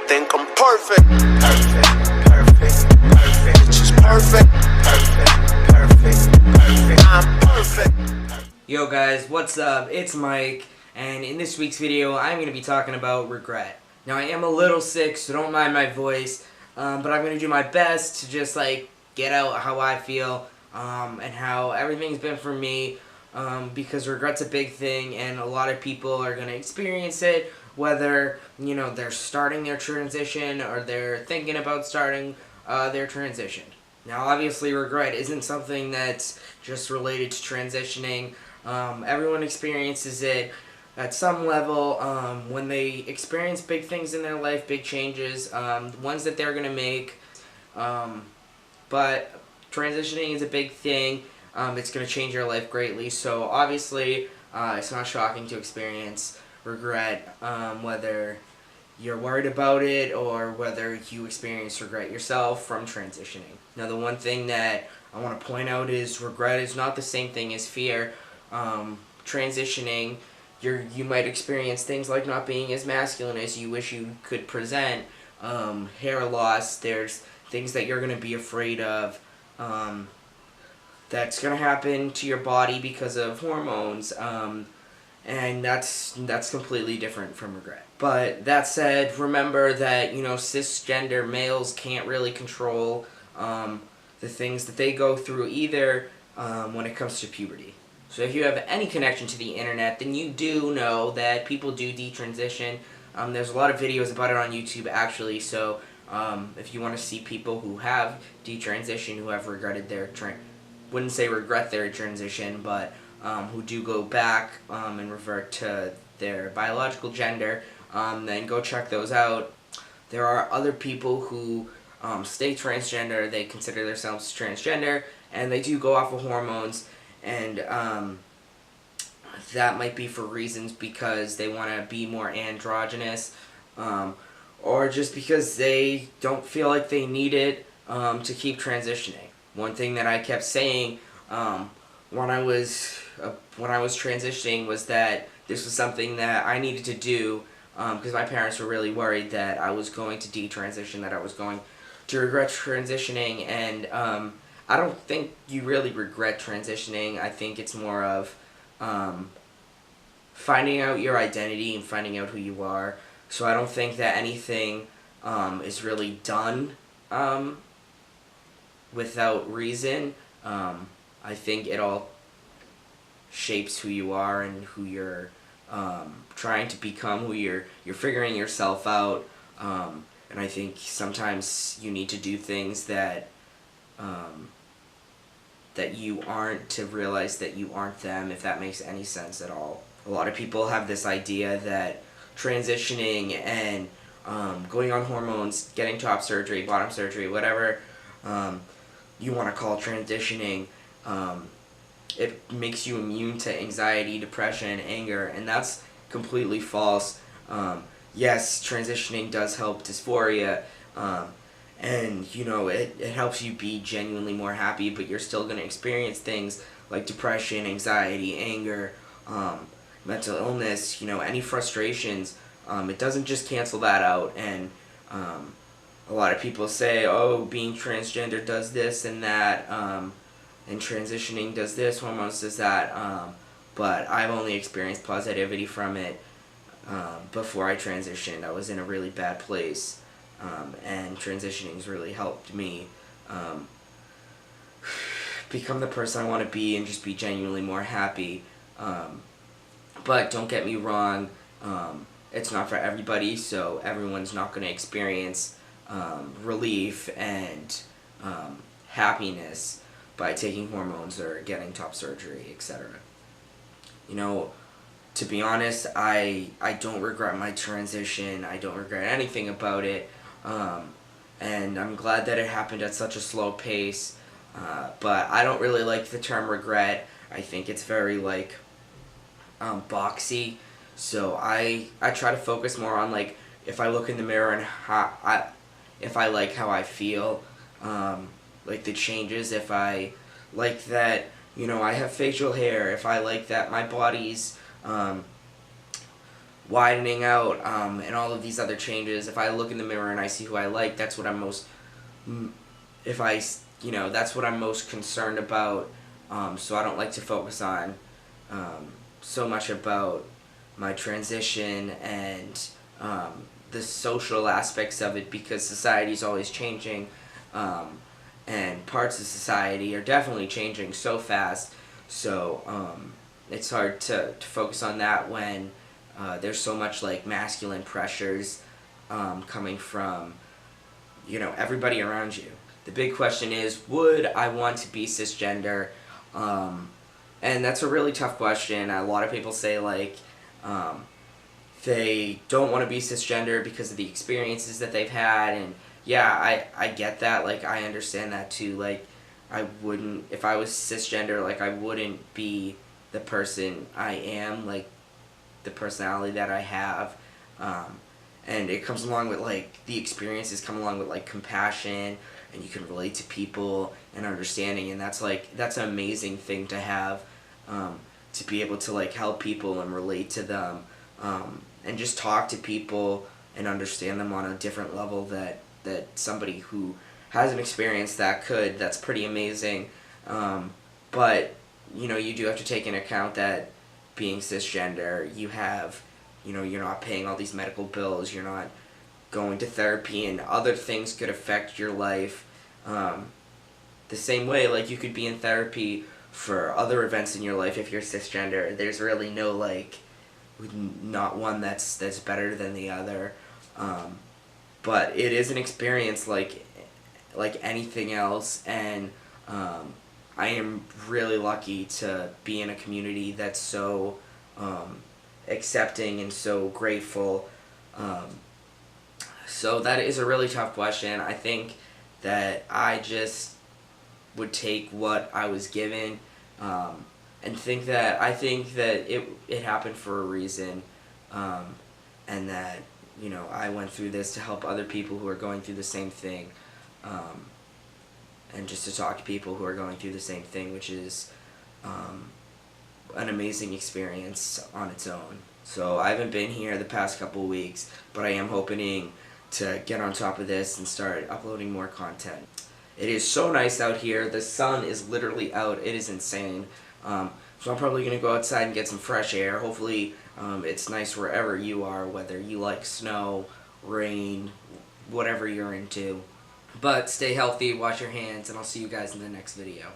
think I'm perfect. It's just perfect. I'm perfect. Yo guys, what's up? It's Mike, and in this week's video, I'm going to be talking about regret. Now, I am a little sick, so don't mind my voice, but I'm going to do my best to just, get out how I feel, and how everything's been for me, because regret's a big thing, and a lot of people are going to experience it, whether, they're starting their transition, or they're thinking about starting their transition. Now, obviously, regret isn't something that's just related to transitioning. Everyone experiences it at some level when they experience big things in their life, big changes, ones that they're going to make. But transitioning is a big thing. It's going to change your life greatly. So obviously, it's not shocking to experience regret, whether you're worried about it or whether you experience regret yourself from transitioning. Now, the one thing that I want to point out is regret is not the same thing as fear. Transitioning, you might experience things like not being as masculine as you wish you could present, hair loss, there's things that you're going to be afraid of, that's going to happen to your body because of hormones, and that's completely different from regret. But that said, remember that, cisgender males can't really control the things that they go through either when it comes to puberty. So if you have any connection to the internet, then you do know that people do detransition. There's a lot of videos about it on YouTube, actually, so if you want to see people who have detransitioned, who have regretted their wouldn't say regret their transition, but who do go back and revert to their biological gender, then go check those out. There are other people who stay transgender, they consider themselves transgender, and they do go off of hormones, and that might be for reasons because they want to be more androgynous, or just because they don't feel like they need it to keep transitioning. One thing that I kept saying when I was transitioning was that this was something that I needed to do because my parents were really worried that I was going to detransition, that I was going to regret transitioning, and I don't think you really regret transitioning. I think it's more of finding out your identity and finding out who you are. So I don't think that anything is really done without reason. I think it all shapes who you are and who you're trying to become, who you're figuring yourself out. And I think sometimes you need to do things that that you aren't, to realize that you aren't them, if that makes any sense at all. A lot of people have this idea that transitioning and going on hormones, getting top surgery, bottom surgery, whatever you want to call transitioning, it makes you immune to anxiety, depression, anger, and that's completely false. Yes, transitioning does help dysphoria, and it helps you be genuinely more happy, but you're still going to experience things like depression, anxiety, anger, mental illness, any frustrations. It doesn't just cancel that out, and a lot of people say, oh, being transgender does this and that, and transitioning does this, hormones does that, but I've only experienced positivity from it. Before I transitioned, I was in a really bad place, and transitioning's really helped me become the person I want to be and just be genuinely more happy. But don't get me wrong, it's not for everybody, so everyone's not going to experience relief and happiness by taking hormones or getting top surgery, etc. To be honest, I don't regret my transition. I don't regret anything about it, and I'm glad that it happened at such a slow pace, but I don't really like the term regret. I think it's very boxy, so I try to focus more on if I look in the mirror and if I like how I feel, the changes, if I like that I have facial hair, if I like that my body's widening out, and all of these other changes. If I look in the mirror and I see who I like, that's what I'm most, if I, that's what I'm most concerned about. So I don't like to focus on so much about my transition and the social aspects of it, because society's always changing, and parts of society are definitely changing so fast. So it's hard to focus on that when there's so much like masculine pressures coming from everybody around you. The big question is, would I want to be cisgender? And that's a really tough question. A lot of people say like they don't want to be cisgender because of the experiences that they've had, and yeah, I get that. Like, I understand that too. Like, I wouldn't, if I was cisgender, like, I wouldn't be the person I am, like, the personality that I have. And it comes along with, like, the experiences come along with, like, compassion, and you can relate to people and understanding, and that's, like, that's an amazing thing to have, to be able to, like, help people and relate to them, and just talk to people and understand them on a different level that somebody who hasn't experienced that could. That's pretty amazing. But, you do have to take into account that being cisgender, you have, you're not paying all these medical bills, you're not going to therapy, and other things could affect your life. The same way, like, you could be in therapy for other events in your life if you're cisgender. There's really no, like, not one that's better than the other. But it is an experience like anything else, and I am really lucky to be in a community that's so accepting and so grateful. So that is a really tough question. I think that I just would take what I was given, and think that it happened for a reason, and that I went through this to help other people who are going through the same thing, and just to talk to people who are going through the same thing, which is an amazing experience on its own. So I haven't been here the past couple weeks, but I am hoping to get on top of this and start uploading more content. It is so nice out here. The sun is literally out. It is insane. So I'm probably going to go outside and get some fresh air. Hopefully it's nice wherever you are, whether you like snow, rain, whatever you're into. But stay healthy, wash your hands, and I'll see you guys in the next video.